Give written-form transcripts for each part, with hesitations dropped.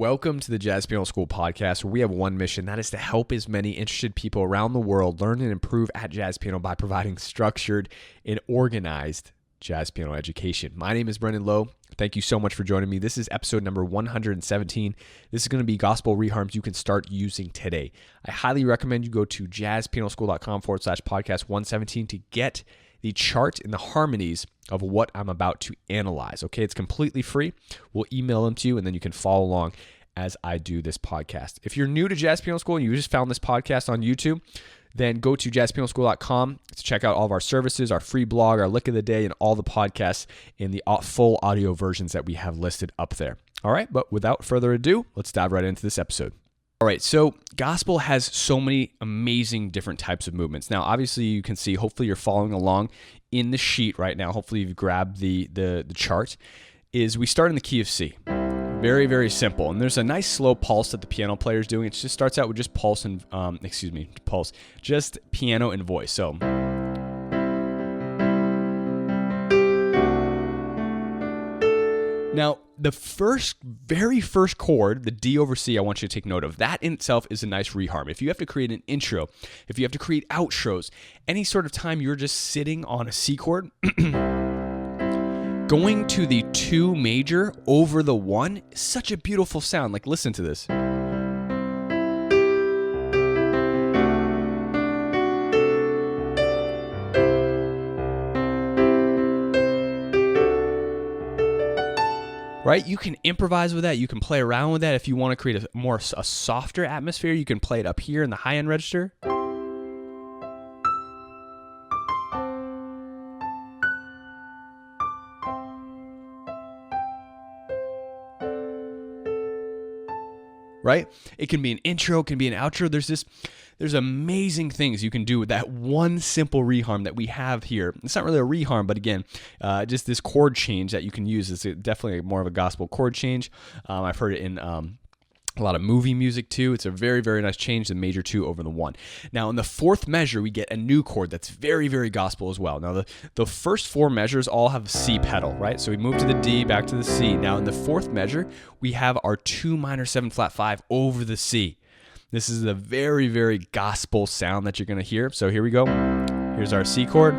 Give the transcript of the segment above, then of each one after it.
Welcome to the Jazz Piano School podcast, where we have one mission, that is to help as many interested people around the world learn and improve at jazz piano by providing structured and organized jazz piano education. My name is Brendan Lowe. Thank you so much for joining me. This is episode number 117. This is going to be gospel reharms you can start using today. I highly recommend you go to JazzPianoSchool.com/podcast 117 to get the chart and the harmonies of what I'm about to analyze. Okay, it's completely free. We'll email them to you, and then you can follow along as I do this podcast. If you're new to Jazz Piano School and you just found this podcast on YouTube, then go to JazzPianoSchool.com to check out all of our services, our free blog, our lick of the day, and all the podcasts in the full audio versions that we have listed up there. All right, but without further ado, let's dive right into this episode. All right, so gospel has so many amazing different types of movements. Now, obviously, you can see, hopefully you're following along in the sheet right now. Hopefully you've grabbed the chart. Is we start in the key of C. Very, very simple. And there's a nice slow pulse that the piano player is doing. It just starts out with just just piano and voice. So now, the very first chord, the D over C, I want you to take note of. That in itself is a nice reharm. If you have to create an intro, if you have to create outros, any sort of time you're just sitting on a C chord, going to the 2 major over the 1 is such a beautiful sound. Like, listen to this. Right? You can improvise with that. You can play around with that. If you want to create a softer atmosphere, you can play it up here in the high end register. Right? It can be an intro, it can be an outro. There's amazing things you can do with that one simple reharm that we have here. It's not really a reharm, but again, just this chord change that you can use is definitely more of a gospel chord change. I've heard it in a lot of movie music too. It's a very, very nice change, the major 2 over the 1. Now in the 4th measure, we get a new chord that's very, very gospel as well. Now the first 4 measures all have C pedal, right? So we move to the D, back to the C. Now in the 4th measure, we have our 2 minor 7 flat 5 over the C. This is a very, very gospel sound that you're going to hear. So here we go. Here's our C chord.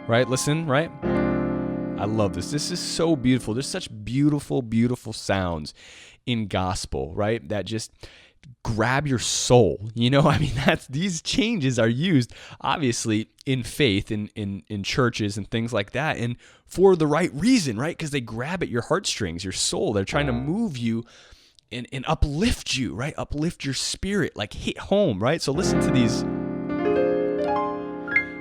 Right, listen, right? I love this. This is so beautiful. There's such beautiful, beautiful sounds in gospel, right? That just grab your soul. You know, I mean, these changes are used obviously in faith, in churches and things like that, and for the right reason, right? Because they grab at your heartstrings, your soul. They're trying to move you and uplift you, right? Uplift your spirit, like hit home, right? So listen to these.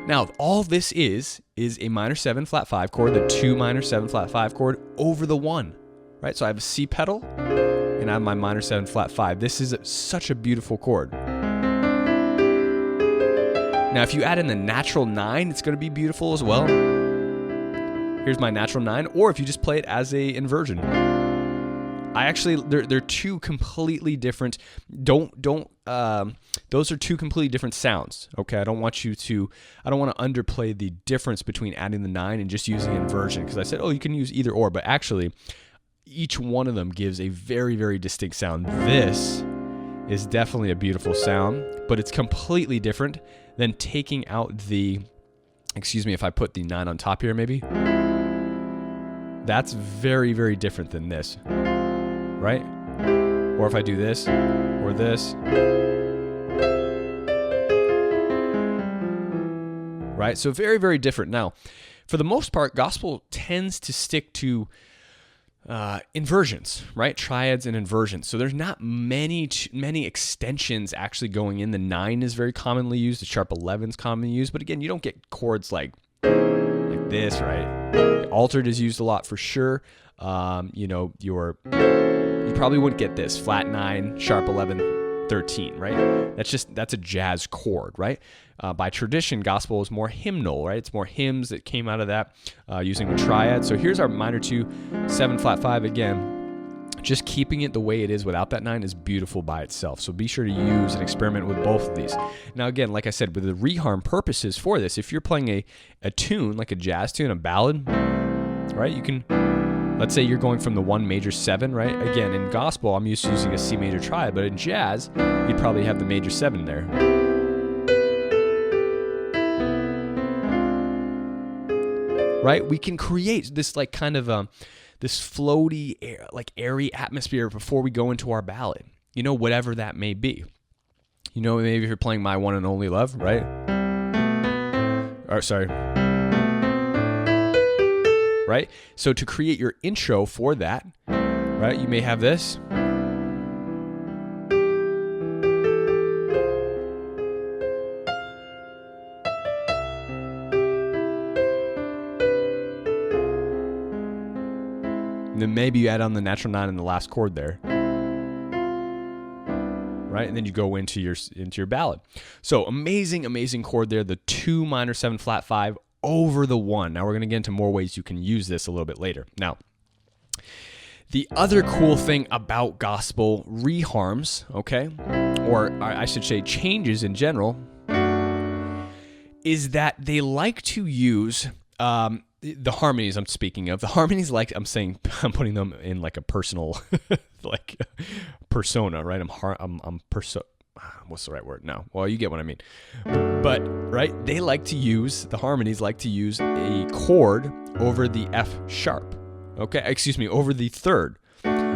Now, all this is a minor 7 flat 5 chord, the 2 minor 7 flat 5 chord over the 1, right? So I have a C pedal and I have my minor 7 flat 5. This is such a beautiful chord. Now, if you add in the natural 9, it's going to be beautiful as well. Here's my natural 9, or if you just play it as a inversion. They're 2 completely different. Those are 2 completely different sounds. Okay, I don't want to underplay the difference between adding the 9 and just using inversion, because I said, you can use either or, but actually, each one of them gives a very, very distinct sound. This is definitely a beautiful sound, but it's completely different than taking out if I put the 9 on top here, maybe. That's very, very different than this. Right? Or if I do this, or this. Right? So very, very different. Now, for the most part, gospel tends to stick to inversions, right? Triads and inversions. So there's not many extensions actually going in. The 9 is very commonly used. The sharp 11 is commonly used. But again, you don't get chords like this, right? Altered is used a lot for sure. You probably wouldn't get this flat 9, sharp 11, 13, right? That's a jazz chord, right? By tradition, gospel is more hymnal, right? It's more hymns that came out of that using the triad. So here's our minor 2, 7 flat 5 again. Just keeping it the way it is without that 9 is beautiful by itself. So be sure to use and experiment with both of these. Now again, like I said, with the reharm purposes for this, if you're playing a tune, like a jazz tune, a ballad, right? You can let's say you're going from the 1 major 7, right? Again, in gospel, I'm used to using a C major triad, but in jazz, you'd probably have the major 7 there. Right? We can create this like kind of this floaty, like airy atmosphere before we go into our ballad. You know, whatever that may be. You know, maybe if you're playing My One and Only Love, right? Or sorry. Right? So to create your intro for that, right, you may have this. And then maybe you add on the natural 9 in the last chord there. Right? And then you go into your ballad. So amazing chord there, the 2 minor 7 flat 5 over the 1. Now we're going to get into more ways you can use this a little bit later. Now, the other cool thing about gospel reharms, okay, or I should say changes in general, is that they like to use the harmonies I'm speaking of. The harmonies, like I'm putting them in like a personal, like persona, right? What's the right word? No. Well, you get what I mean. But, right, the harmonies like to use a chord over the F sharp. Okay, excuse me, over the 3rd.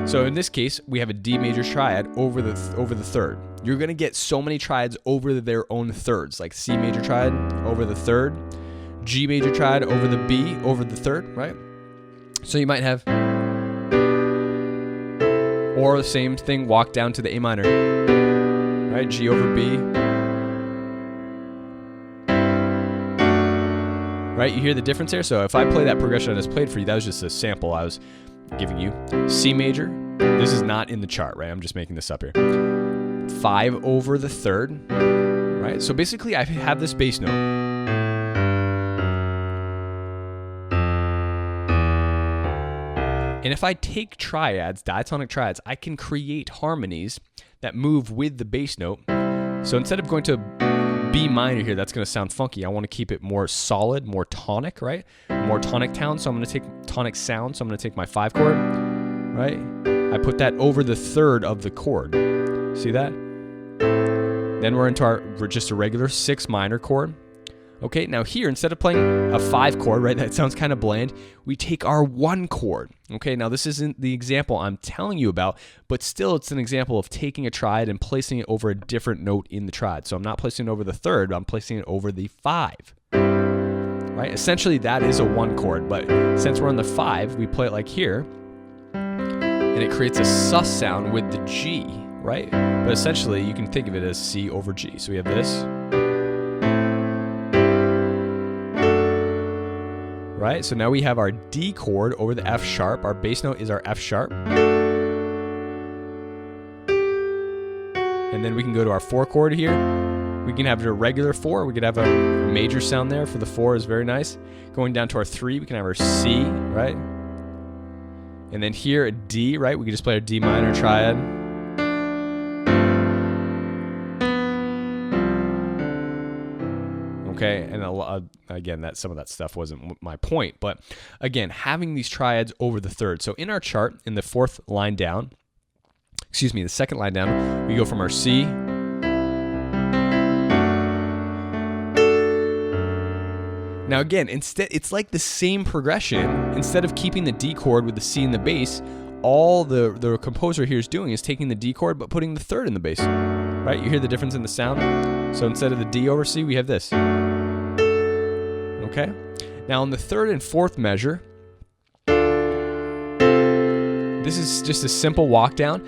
So in this case, we have a D major triad over the 3rd. You're going to get so many triads over their own thirds, like C major triad over the 3rd, G major triad over the B over the 3rd, right? So you might have, or the same thing, walk down to the A minor, right? G over B. Right, you hear the difference here? So if I play that progression I just played for you, that was just a sample I was giving you. C major, this is not in the chart, right? I'm just making this up here. 5 over the 3rd, right? So basically I have this bass note. And if I take triads, diatonic triads, I can create harmonies that move with the bass note. So instead of going to B minor here, that's going to sound funky. I want to keep it more solid, more tonic, right? More tonic sound, so I'm going to take tonic sound, so I'm going to take my 5 chord, right? I put that over the 3rd of the chord. See that? Then we're into just a regular 6 minor chord. Okay, now here, instead of playing a 5 chord, right, that sounds kind of bland, we take our 1 chord. Okay, now this isn't the example I'm telling you about, but still it's an example of taking a triad and placing it over a different note in the triad. So I'm not placing it over the 3rd, I'm placing it over the 5. Right, essentially that is a 1 chord, but since we're on the 5, we play it like here, and it creates a sus sound with the G, right? But essentially you can think of it as C over G. So we have this. Right, so now we have our D chord over the F sharp. Our bass note is our F sharp. And then we can go to our 4 chord here. We can have a regular 4. We could have a major sound there for the 4 is very nice. Going down to our 3, we can have our C, right? And then here a D, right? We can just play our D minor triad. Okay, and again, some of that stuff wasn't my point, but again, having these triads over the 3rd. So in our chart, in the 4th line down, the 2nd line down, we go from our C. Now again, instead, it's like the same progression. Instead of keeping the D chord with the C in the bass, all the composer here is doing is taking the D chord but putting the 3rd in the bass. Right? You hear the difference in the sound? So instead of the D over C, we have this. Okay? Now on the 3rd and 4th measure, this is just a simple walk down.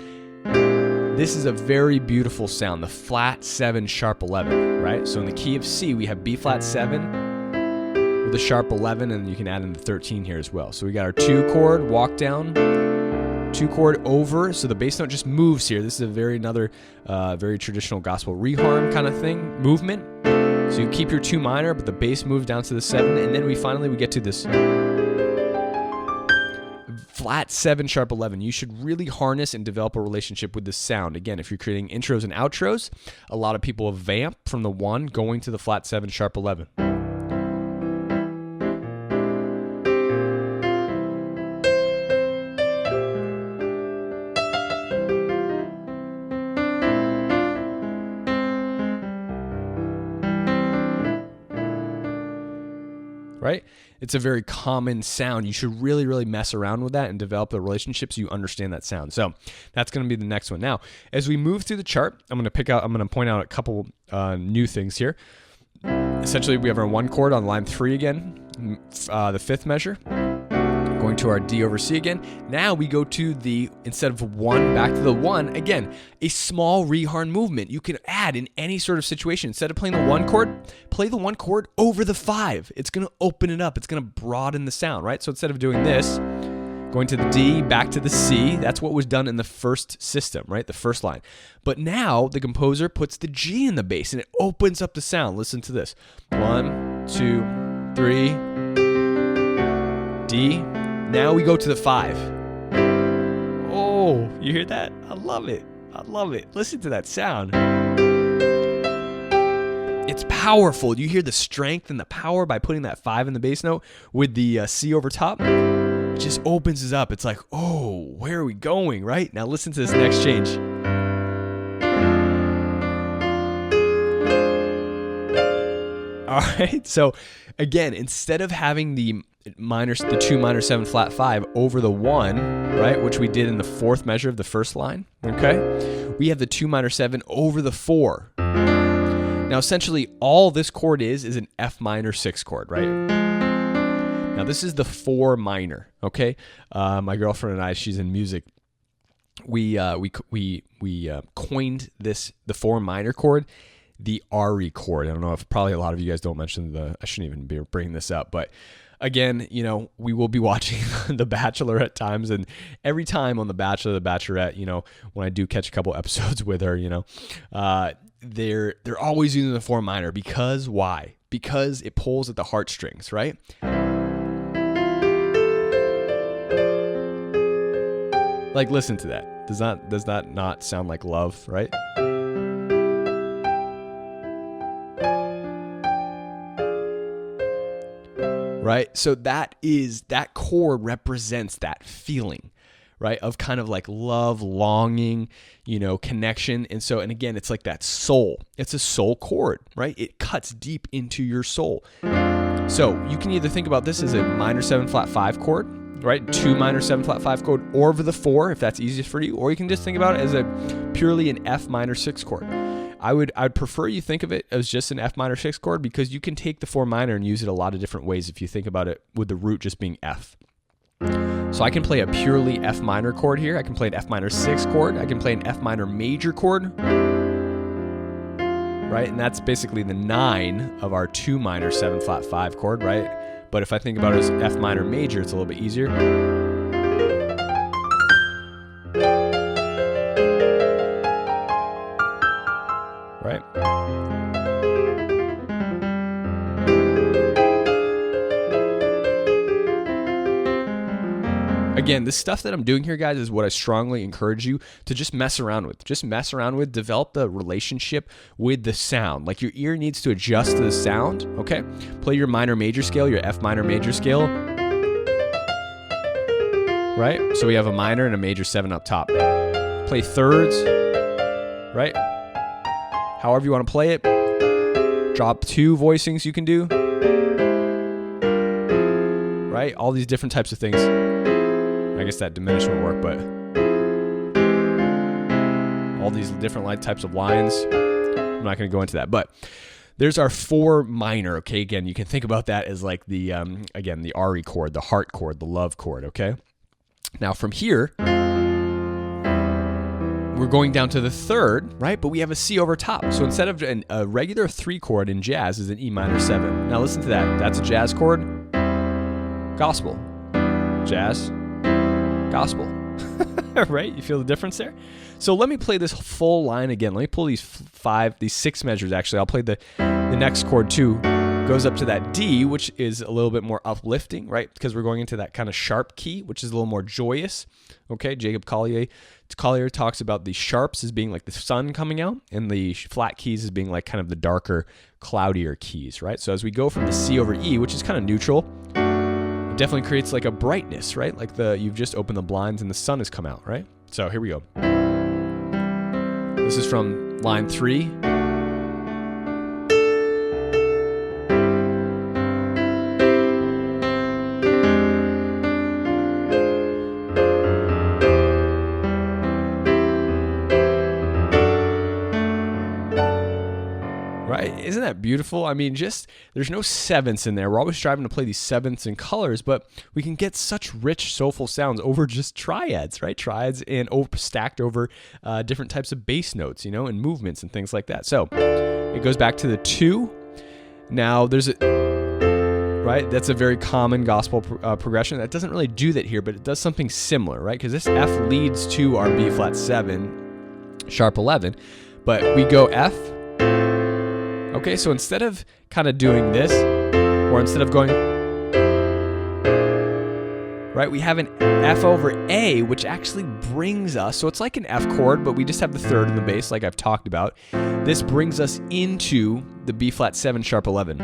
This is a very beautiful sound, the flat 7 sharp 11, right? So in the key of C, we have B flat 7 with a sharp 11, and you can add in the 13 here as well. So we got our 2 chord, walk down, 2 chord over, so the bass note just moves here. This is very traditional gospel reharm kind of thing, movement. So you keep your 2 minor, but the bass moves down to the 7, and then we get to this flat 7 sharp 11. You should really harness and develop a relationship with the sound. Again, if you're creating intros and outros, a lot of people vamp from the 1 going to the flat 7 sharp 11. right? It's a very common sound. You should really, really mess around with that and develop the relationship so you understand that sound. So that's going to be the next one. Now, as we move through the chart, I'm going to point out a couple new things here. Essentially, we have our 1 chord on line 3 again, the 5th measure. Going to our D over C again. Now we go to instead of 1, back to the 1. Again, a small reharm movement you can add in any sort of situation. Instead of playing the 1 chord, play the 1 chord over the 5. It's going to open it up. It's going to broaden the sound, right? So instead of doing this, going to the D, back to the C, that's what was done in the first system, right? The first line. But now the composer puts the G in the bass and it opens up the sound. Listen to this. 1, 2, 3, D. Now we go to the 5. Oh, you hear that? I love it. I love it. Listen to that sound. It's powerful. You hear the strength and the power by putting that 5 in the bass note with the C over top. It just opens us up. It's like, oh, where are we going, right? Now listen to this next change. All right. So again, instead of having the 2 minor 7 flat 5 over the 1, right, which we did in the 4th measure of the first line, okay, we have the 2 minor 7 over the 4. Now essentially all this chord is an F minor 6 chord, right? Now this is the 4 minor, okay? My girlfriend and I, she's in music. We coined the 4 minor chord the RE chord. I don't know if probably a lot of you guys don't mention I shouldn't even be bringing this up, but again, you know, we will be watching The Bachelor at times, and every time on The Bachelor, The Bachelorette, you know, when I do catch a couple episodes with her, you know, they're always using the 4 minor because why? Because it pulls at the heartstrings, right? Like, listen to that. Does that not sound like love, right? Right? So that chord represents that feeling, right? Of kind of like love, longing, you know, connection. And again, it's like that soul. It's a soul chord, right? It cuts deep into your soul. So you can either think about this as a minor 7 flat 5 chord, right? 2 minor 7 flat 5 chord over the 4, if that's easiest for you, or you can just think about it as purely an F minor 6 chord. I'd prefer you think of it as just an F minor 6 chord because you can take the 4 minor and use it a lot of different ways if you think about it with the root just being F. So I can play a purely F minor chord here. I can play an F minor 6 chord. I can play an F minor major chord, right? And that's basically the 9 of our 2 minor 7 flat 5 chord, right? But if I think about it as F minor major, it's a little bit easier. Right? Again, this stuff that I'm doing here, guys, is what I strongly encourage you to just mess around with. Just mess around with, develop the relationship with the sound. Like your ear needs to adjust to the sound, okay? Play your minor major scale, your F minor major scale. Right? So we have a minor and a major 7 up top. Play thirds, right? However you want to play it. Drop 2 voicings you can do. Right? All these different types of things. I guess that diminished won't work, but all these different types of lines. I'm not going to go into that, but there's our 4 minor, okay? Again, you can think about that as like the, again, the RE chord, the heart chord, the love chord, okay? Now from here, we're going down to the 3rd, right? But we have a C over top. So instead of a regular 3 chord in jazz is an E minor 7. Now listen to that. That's a jazz chord. Gospel. Jazz. Gospel. Right? You feel the difference there? So let me play this full line again. Let me pull these 6 measures actually. I'll play the next chord too. Goes up to that D, which is a little bit more uplifting, right? Because we're going into that kind of sharp key, which is a little more joyous. Okay, Jacob Collier talks about the sharps as being like the sun coming out, and the flat keys as being like kind of the darker, cloudier keys, right? So as we go from the C over E, which is kind of neutral, it definitely creates like a brightness, right? Like you've just opened the blinds and the sun has come out, right? So here we go. This is from line 3. that beautiful? I mean, just there's no sevenths in there. We're always striving to play these sevenths and colors, but we can get such rich, soulful sounds over just triads, right? Triads and stacked over different types of bass notes, and movements and things like that. So it goes back to the 2. Now there's right? That's a very common gospel progression. That doesn't really do that here, but it does something similar, right? Because this F leads to our B flat 7, sharp 11, but we go F. Okay, so instead of kind of doing this, or instead of going, right, we have an F over A, which actually brings us, so it's like an F chord, but we just have the 3rd in the bass, like I've talked about. This brings us into the B flat 7, sharp 11.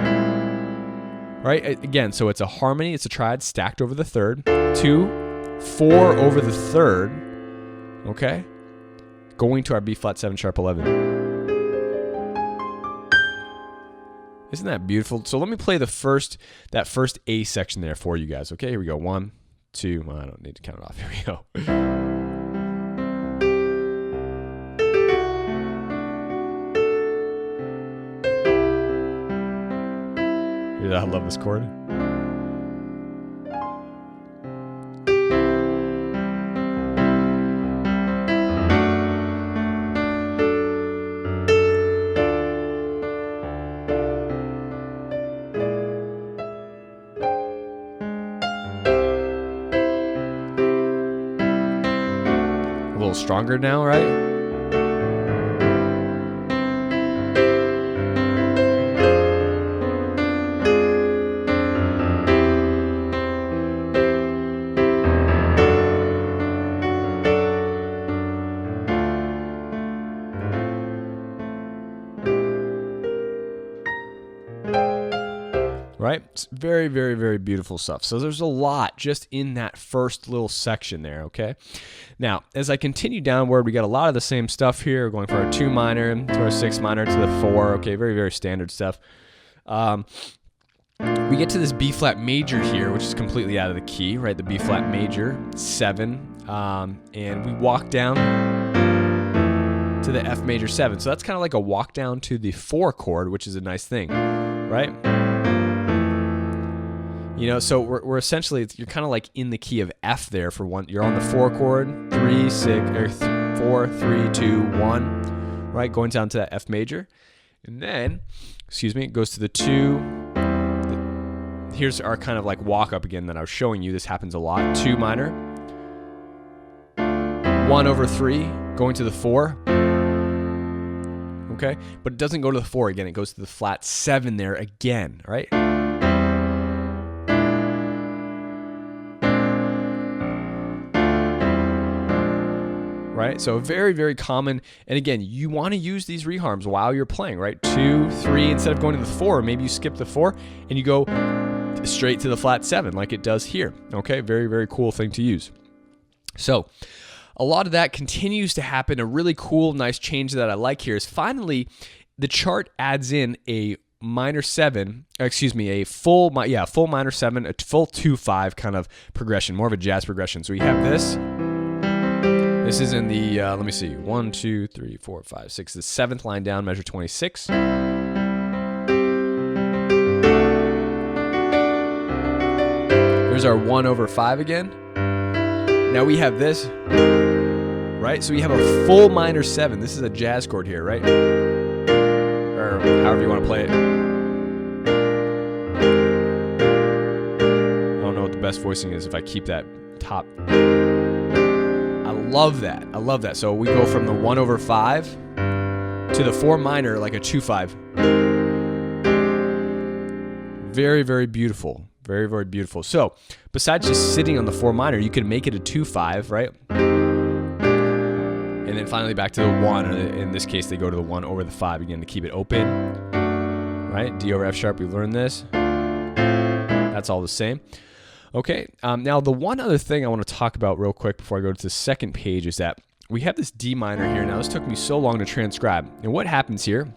Right, again, so it's a harmony, it's a triad stacked over the 3rd, 2, 4 over the 3rd, okay, going to our B flat 7, sharp 11. Isn't that beautiful? So let me play that first A section there for you guys. Okay, here we go. 1, 2. Well, I don't need to count it off. Here we go. I love this chord. A little stronger now, right? Right? It's very, very, very beautiful stuff. So there's a lot just in that first little section there, okay? Now, as I continue downward, we got a lot of the same stuff here. We're going from our 2 minor to our 6 minor to the 4, okay? Very, very standard stuff. We get to this B flat major here, which is completely out of the key, right? The B flat major, 7, and we walk down to the F major 7. So that's kind of like a walk down to the 4 chord, which is a nice thing, right? So we're essentially, you're kind of like in the key of F there for one. You're on the 4 chord, 3, 6, or 4, 3, 2, 1, right? Going down to that F major. And then, it goes to the 2. Here's our kind of like walk up again that I was showing you. This happens a lot. 2 minor, 1 over 3, going to the 4. Okay, but it doesn't go to the 4 again. It goes to the flat 7 there again, right? Right, so very, very common. And again, you want to use these reharms while you're playing, right? 2, 3, instead of going to the 4, maybe you skip the 4 and you go straight to the flat 7 like it does here. Okay, very, very cool thing to use. So a lot of that continues to happen. A really cool, nice change that I like here is finally the chart adds in a minor 7, a full minor 7, a full 2-5 kind of progression, more of a jazz progression. So we have this. This is in the, let me see, 1, 2, 3, 4, 5, 6, the 7th line down, measure 26. There's our 1 over 5 again. Now we have this, right? So we have a full minor 7. This is a jazz chord here, right? Or however you want to play it. I don't know what the best voicing is if I keep that top. I love that. So we go from the 1 over 5 to the 4 minor like a 2-5. Very, very beautiful. Very, very beautiful. So besides just sitting on the 4 minor, you can make it a 2-5, right? And then finally back to the 1. In this case, they go to the 1 over the 5 again to keep it open. Right? D over F sharp, we learned this. That's all the same. Okay, now the one other thing I want to talk about real quick before I go to the second page is that we have this D minor here. Now this took me so long to transcribe. And what happens here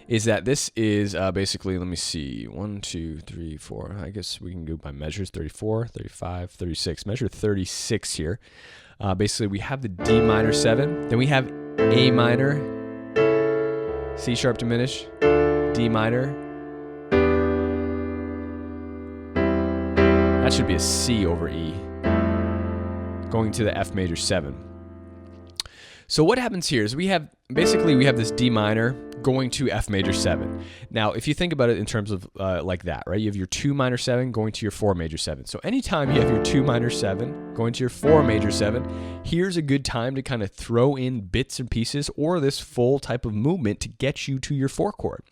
is that this is basically, let me see, 1, 2, 3, 4. I guess we can go by measures, 34, 35, 36. Measure 36 here. Basically, we have the D minor 7. Then we have A minor, C sharp diminished, D minor. That should be a C over E, going to the F major 7. So what happens here is we have this D minor going to F major 7. Now, if you think about it in terms of like that, right? You have your 2 minor 7 going to your 4 major 7. So anytime you have your 2 minor 7 going to your 4 major 7, here's a good time to kind of throw in bits and pieces or this full type of movement to get you to your 4 chord.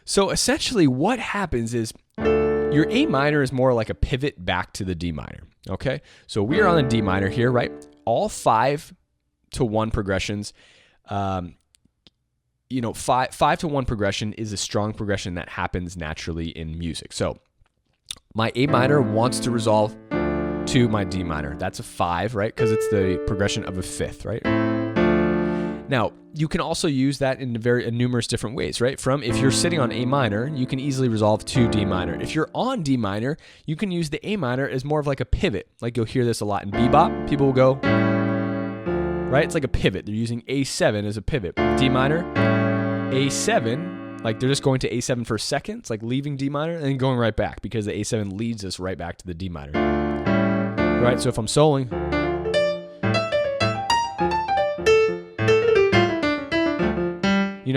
So essentially what happens is your A minor is more like a pivot back to the D minor, okay? So we are on the D minor here, right? All 5 to 1 progressions, 5 to 1 progression is a strong progression that happens naturally in music. So my A minor wants to resolve to my D minor. That's a 5, right? Because it's the progression of a 5th, right? Now, you can also use that in numerous different ways, right? From if you're sitting on A minor, you can easily resolve to D minor. If you're on D minor, you can use the A minor as more of like a pivot. Like you'll hear this a lot in bebop. People will go, right? It's like a pivot. They're using A7 as a pivot. D minor, A7, like they're just going to A7 for a second. It's like leaving D minor and then going right back because the A7 leads us right back to the D minor. Right? So if I'm soloing,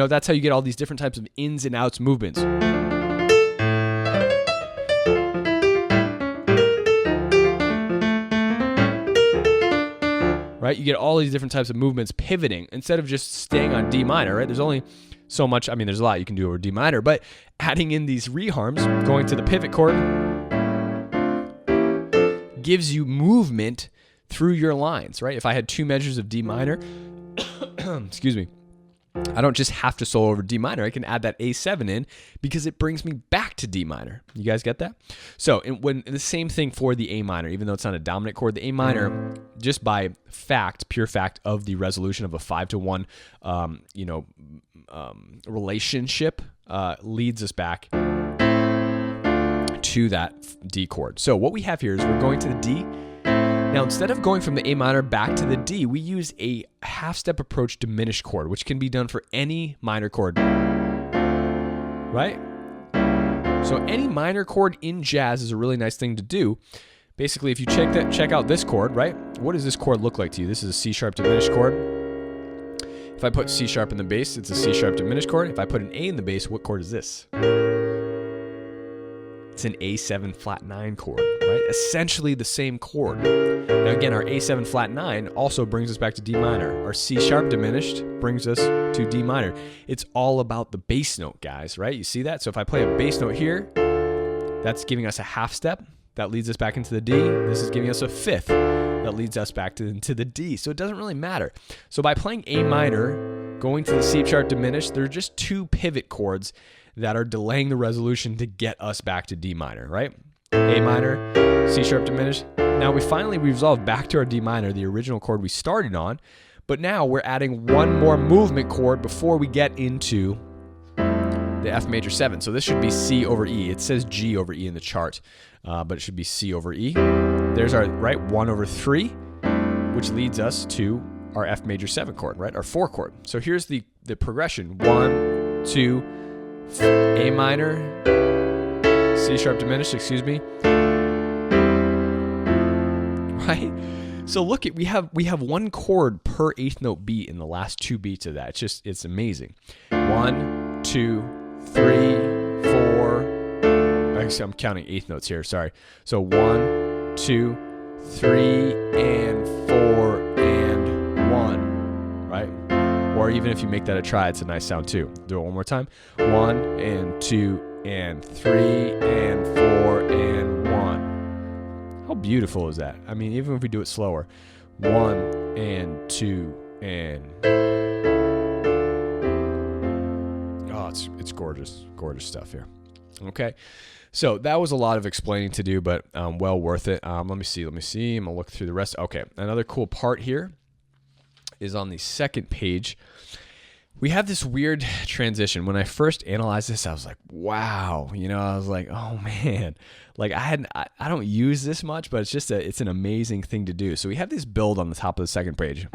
that's how you get all these different types of ins and outs movements. Right? You get all these different types of movements pivoting instead of just staying on D minor, right? There's only so much, there's a lot you can do over D minor, but adding in these reharms, going to the pivot chord, gives you movement through your lines, right? If I had 2 measures of D minor, excuse me, I don't just have to solo over D minor. I can add that A7 in because it brings me back to D minor. You guys get that? So when the same thing for the A minor, even though it's not a dominant chord, the A minor, just by pure fact of the resolution of a 5 to 1, relationship, leads us back to that D chord. So what we have here is we're going to the D. Now, instead of going from the A minor back to the D, we use a half-step approach diminished chord, which can be done for any minor chord, right? So any minor chord in jazz is a really nice thing to do. Basically, if you check out this chord, right? What does this chord look like to you? This is a C-sharp diminished chord. If I put C-sharp in the bass, it's a C-sharp diminished chord. If I put an A in the bass, what chord is this? It's an A7 flat 9 chord, right? Essentially the same chord. Now again, our A7 flat 9 also brings us back to D minor. Our C sharp diminished brings us to D minor. It's all about the bass note, guys, right? You see that? So if I play a bass note here, that's giving us a half step. That leads us back into the D. This is giving us a 5th. That leads us back into the D. So it doesn't really matter. So by playing A minor, going to the C sharp diminished, they're just 2 pivot chords that are delaying the resolution to get us back to D minor, right? A minor, C sharp diminished. Now we finally resolve back to our D minor, the original chord we started on, but now we're adding one more movement chord before we get into the F major 7. So this should be C over E. It says G over E in the chart, but it should be C over E. There's our, 1 over 3, which leads us to our F major 7 chord, right? Our 4 chord. So here's the progression. 1, 2, A minor, C sharp diminished, right? So look at we have 1 chord per 8th note beat in the last 2 beats of that. It's amazing. 1, 2, 3, 4. Actually, I'm counting 8th notes here. Sorry. So 1, 2, 3, and 4, and 1. Right? Or even if you make that a try, it's a nice sound too. Do it one more time. 1 and 2 and 3 and 4 and 1. How beautiful is that? Even if we do it slower. 1 and 2 and... Oh, it's gorgeous. Gorgeous stuff here. Okay. So that was a lot of explaining to do, but well worth it. Let me see. I'm going to look through the rest. Okay. Another cool part here is on the second page. We have this weird transition. When I first analyzed this, I was like, wow. I was like, oh man. Like I don't use this much, but it's an amazing thing to do. So we have this build on the top of the second page.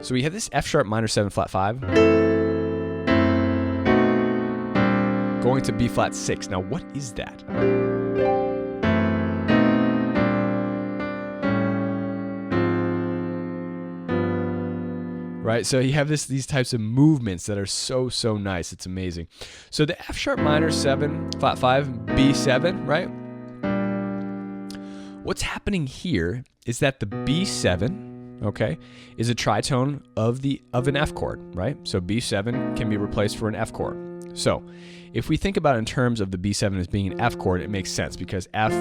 So we have this F sharp minor 7 flat 5 going to B flat 6. Now what is that? Right, so you have these types of movements that are so nice. It's amazing. So the F sharp minor 7 flat 5 B7, right? What's happening here is that the B7, okay, is a tritone of an F chord, right? So B7 can be replaced for an F chord. So if we think about it in terms of the B7 as being an F chord, it makes sense because F,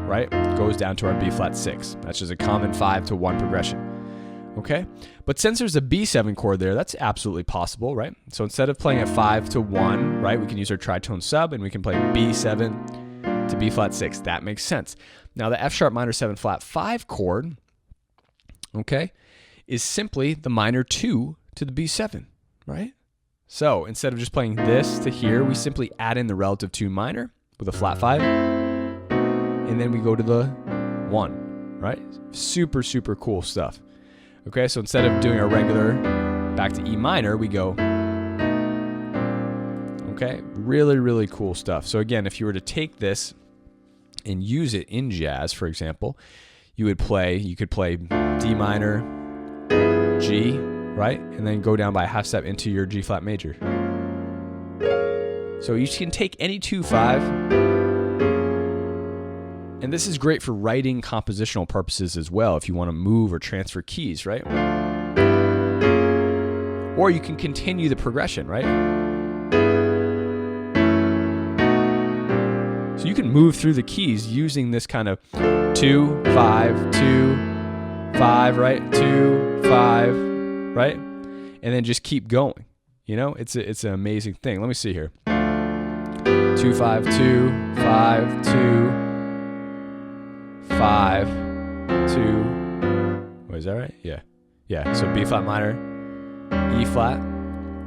right, goes down to our B flat 6. That's just a common 5-to-1 progression. Okay, but since there's a B7 chord there, that's absolutely possible, right? So instead of playing a 5-to-1, right, we can use our tritone sub and we can play B7 to B flat 6. That makes sense. Now the F sharp minor 7 flat 5 chord, okay, is simply the minor 2 to the B7, right? So instead of just playing this to here, we simply add in the relative 2 minor with a flat 5, and then we go to the 1, right? Super cool stuff. Okay, so instead of doing our regular back to E minor, we go, okay, really cool stuff. So again, if you were to take this and use it in jazz, for example, you could play D minor, G, right? And then go down by a half step into your G flat major. So you can take any 2-5, and this is great for writing compositional purposes as well, if you want to move or transfer keys, right? Or you can continue the progression, right? So you can move through the keys using this kind of 2, 5, 2, 5, right? 2, 5, right? And then just keep going. You know, it's an amazing thing. Let me see here. 2, 5, 2, 5, 2, 5, 2. Wait, is that right? Yeah. So B flat minor, E flat.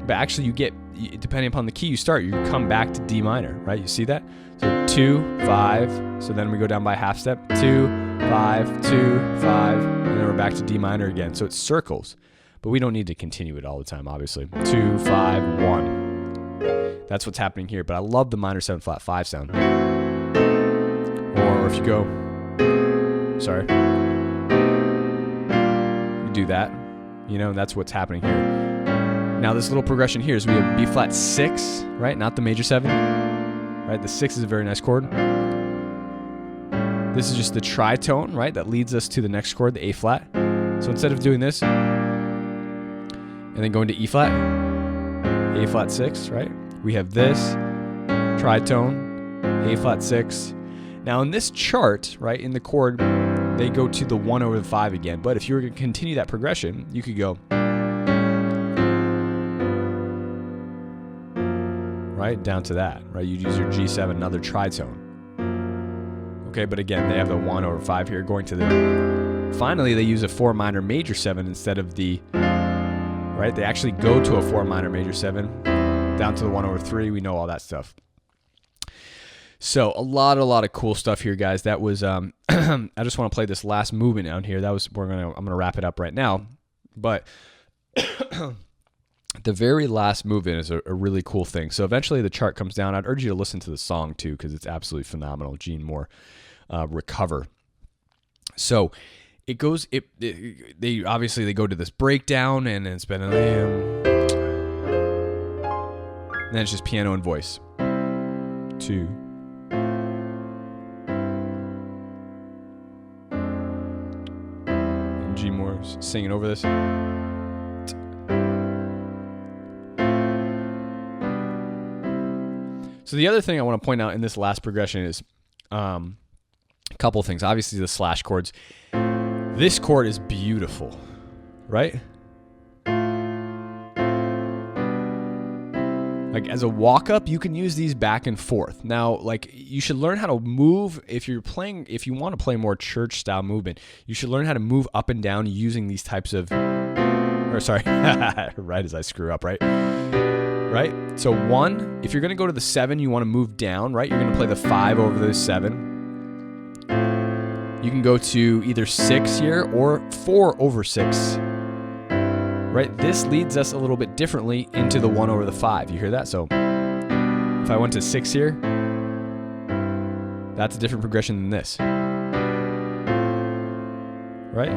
But actually, you get, depending upon the key you start, you come back to D minor, right? You see that? So 2, 5. So then we go down by half step. 2, 5, 2, 5, and then we're back to D minor again. So it circles, but we don't need to continue it all the time, obviously. 2, 5, 1. That's what's happening here. But I love the minor 7 flat 5 sound. Or if you go. Sorry. You do that. You know, that's what's happening here. Now this little progression here is we have B flat 6, right? Not the major 7. Right? The 6 is a very nice chord. This is just the tritone, right? That leads us to the next chord, the A flat. So instead of doing this and then going to E flat, A flat 6, right? We have this tritone, A flat 6. Now in this chart, right, in the chord, they go to the 1 over the 5 again. But if you were to continue that progression, you could go right down to that, right? You'd use your G7, another tritone. Okay, but again, they have the 1 over 5 here going to the... Finally, they use a 4 minor major 7 instead of the... Right? They actually go to a 4 minor major 7 down to the 1 over 3. We know all that stuff. So a lot of cool stuff here, guys. That was I just want to play this last movement down here. I'm gonna wrap it up right now. But the very last movement is a really cool thing. So eventually the chart comes down. I'd urge you to listen to the song too, because it's absolutely phenomenal. Gene Moore, Recover. So it goes. They obviously go to this breakdown, and it's been and then it's just piano and voice. 2. G Moore's singing over this. So the other thing I want to point out in this last progression is a couple of things. Obviously the slash chords. This chord is beautiful, right? Like as a walk-up, you can use these back and forth. Now, like you should learn how to move if you want to play more church style movement, you should learn how to move up and down using these types of, right as I screw up, right? Right? So 1, if you're going to go to the 7, you want to move down, right? You're going to play the 5 over the 7. You can go to either 6 here or 4 over 6. right? This leads us a little bit differently into the 1 over the 5. You hear that? So if I went to 6 here, that's a different progression than this, right?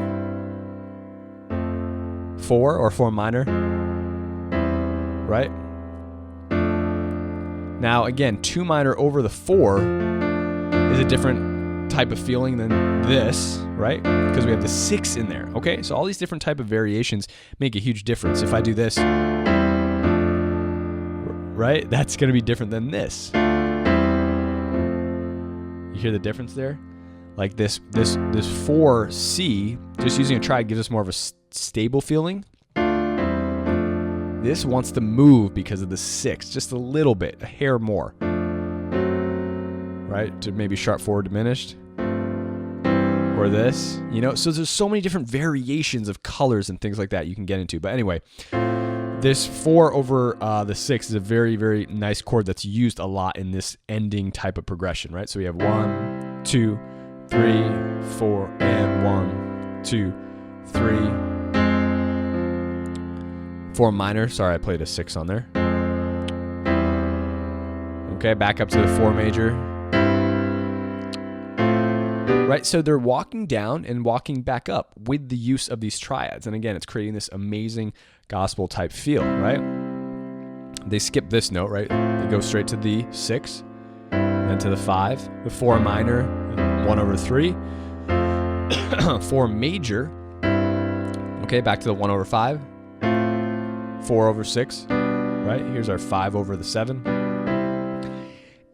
4 or 4 minor, right? Now again, 2 minor over the 4 is a different type of feeling than this, right? Because we have the 6 in there, okay? So all these different type of variations make a huge difference. If I do this, right, that's going to be different than this. You hear the difference there? Like this 4C, just using a triad gives us more of a stable feeling. This wants to move because of the 6, just a little bit, a hair more. Right? To maybe sharp 4 diminished. Or this, you know? So there's so many different variations of colors and things like that you can get into. But anyway, this 4 over the 6 is a very, very nice chord that's used a lot in this ending type of progression, right? So we have 1, 2, 3, 4, and 1, 2, 3, 4 minor. Sorry, I played a 6 on there. Okay, back up to the 4 major. Right, so they're walking down and walking back up with the use of these triads. And again, it's creating this amazing gospel type feel, right? They skip this note, right? They go straight to the 6, then to the 5, the 4 minor, 1 over 3, 4 major, okay, back to the 1 over 5, 4 over 6, right? Here's our 5 over the 7.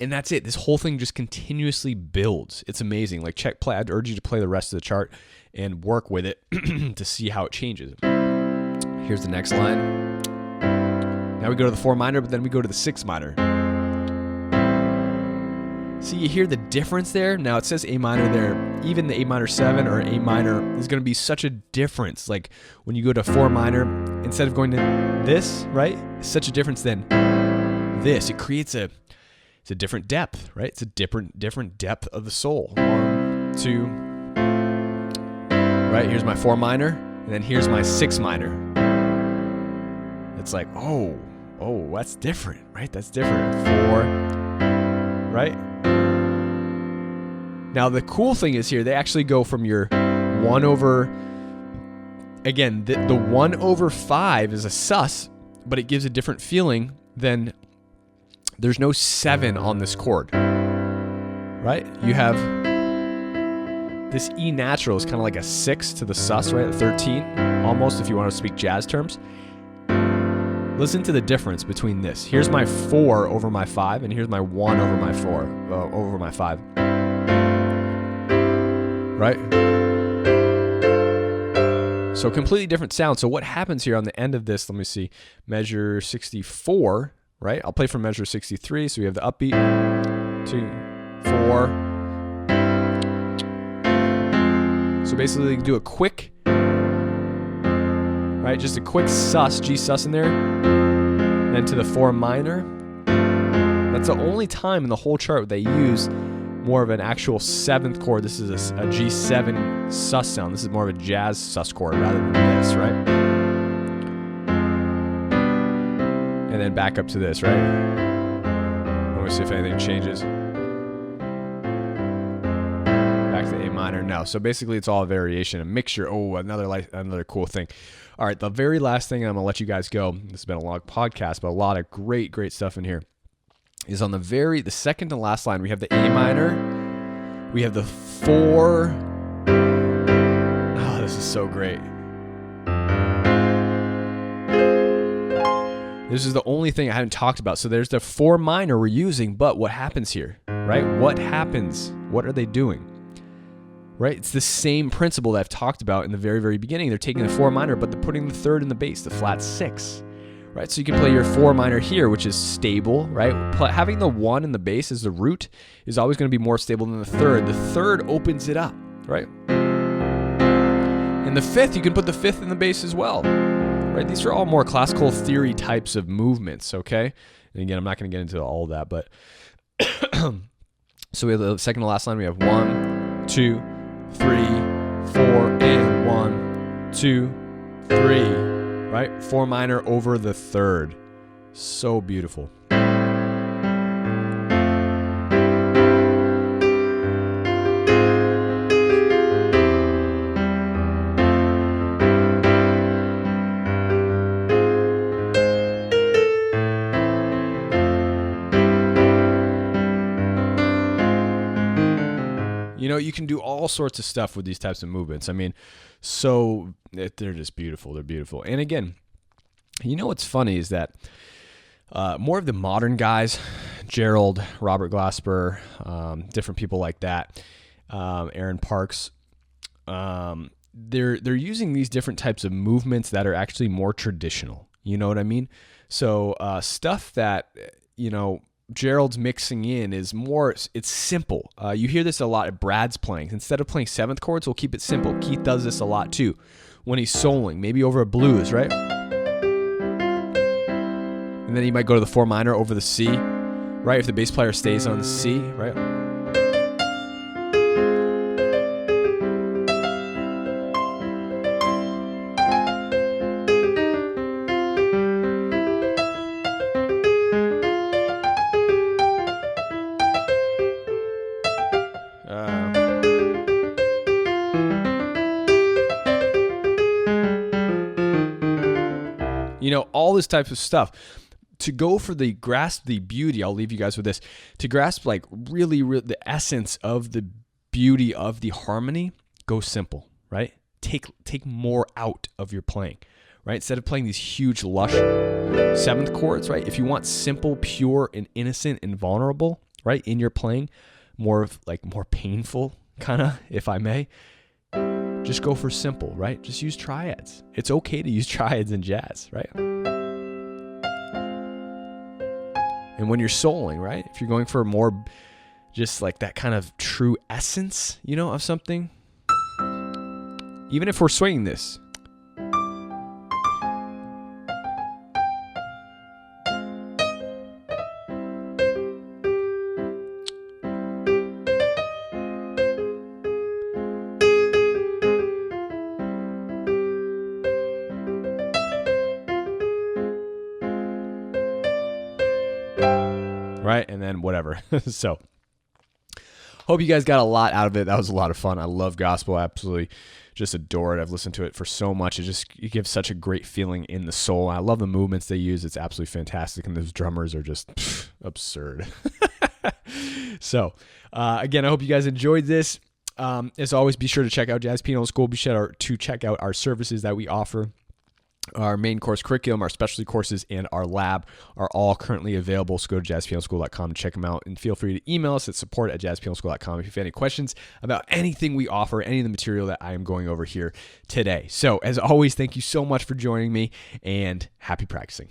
And that's it. This whole thing just continuously builds. It's amazing. Like play. I'd urge you to play the rest of the chart and work with it to see how it changes. Here's the next line. Now we go to the 4 minor, but then we go to the 6 minor. See, you hear the difference there? Now it says A minor there. Even the A minor 7 or A minor is going to be such a difference. Like when you go to 4 minor, instead of going to this, right? It's such a difference than this. It creates it's a different depth, right? It's a different depth of the soul. 1, 2, right? Here's my 4 minor, and then here's my 6 minor. It's like, oh, that's different, right? That's different. 4, right? Now the cool thing is here, they actually go from your 1 over, again, the 1 over 5 is a sus, but it gives a different feeling than. There's no 7 on this chord, right? You have this E natural is kind of like a 6 to the sus, right? A 13, almost, if you want to speak jazz terms. Listen to the difference between this. Here's my 4 over my 5, and here's my 1 over my 4, over my 5. Right? So completely different sound. So what happens here on the end of this, let me see, measure 64, right? I'll play from measure 63. So we have the upbeat, 2, 4. So basically do a quick, right? Just a quick sus, G sus in there. Then to the 4 minor. That's the only time in the whole chart they use more of an actual 7th chord. This is a G7 sus sound. This is more of a jazz sus chord rather than this, right? And then back up to this, right? Let me see if anything changes. Back to A minor. No. So basically it's all a variation, a mixture. Oh, another cool thing. All right, the very last thing, and I'm going to let you guys go. This has been a long podcast, but a lot of great stuff in here. Is on the second to last line. We have the A minor. We have the 4. Oh, this is so great. This is the only thing I haven't talked about. So there's the 4 minor we're using, but what happens here, right? What happens? What are they doing? Right? It's the same principle that I've talked about in the very, very beginning. They're taking the 4 minor, but they're putting the 3rd in the bass, the flat 6. Right? So you can play your 4 minor here, which is stable, right? Having the 1 in the bass as the root is always going to be more stable than the 3rd. The 3rd opens it up, right? And the 5th, you can put the 5th in the bass as well. Right? These are all more classical theory types of movements, okay? And again, I'm not going to get into all of that, but so we have the second to last line. We have 1, 2, 3, 4, and 1, 2, 3, right? 4 minor over the 3rd. So beautiful. You know, you can do all sorts of stuff with these types of movements. I mean, so they're just beautiful. They're beautiful. And again, you know what's funny is that more of the modern guys, Gerald, Robert Glasper, different people like that, Aaron Parks, they're using these different types of movements that are actually more traditional. You know what I mean? So stuff that, you know, Gerald's mixing in is more, it's simple. You hear this a lot at Brad's playing. Instead of playing 7th chords, we'll keep it simple. Keith does this a lot too when he's soloing, maybe over a blues, right? And then he might go to the 4 minor over the C, right? If the bass player stays on the C, right? You know, all this type of stuff. To go for the grasp the beauty, I'll leave you guys with this. To grasp like really the essence of the beauty of the harmony, go simple, right? Take more out of your playing, right? Instead of playing these huge lush 7th chords, right? If you want simple, pure, and innocent and vulnerable, right, in your playing, more painful kind of, if I may, just go for simple, right? Just use triads. It's okay to use triads in jazz, right? And when you're soloing, right? If you're going for more just like that kind of true essence, you know, of something, even if we're swinging this, right? And then whatever. So hope you guys got a lot out of it. That was a lot of fun. I love gospel. I absolutely just adore it. I've listened to it for so much. It gives such a great feeling in the soul. I love the movements they use. It's absolutely fantastic. And those drummers are just absurd. So again, I hope you guys enjoyed this. As always, be sure to check out Jazz Piano School. Be sure to check out our services that we offer. Our main course curriculum, our specialty courses, and our lab are all currently available. So go to JazzPianoSchool.com to check them out. And feel free to email us at support@JazzPianoSchool.com if you have any questions about anything we offer, any of the material that I am going over here today. So as always, thank you so much for joining me, and happy practicing.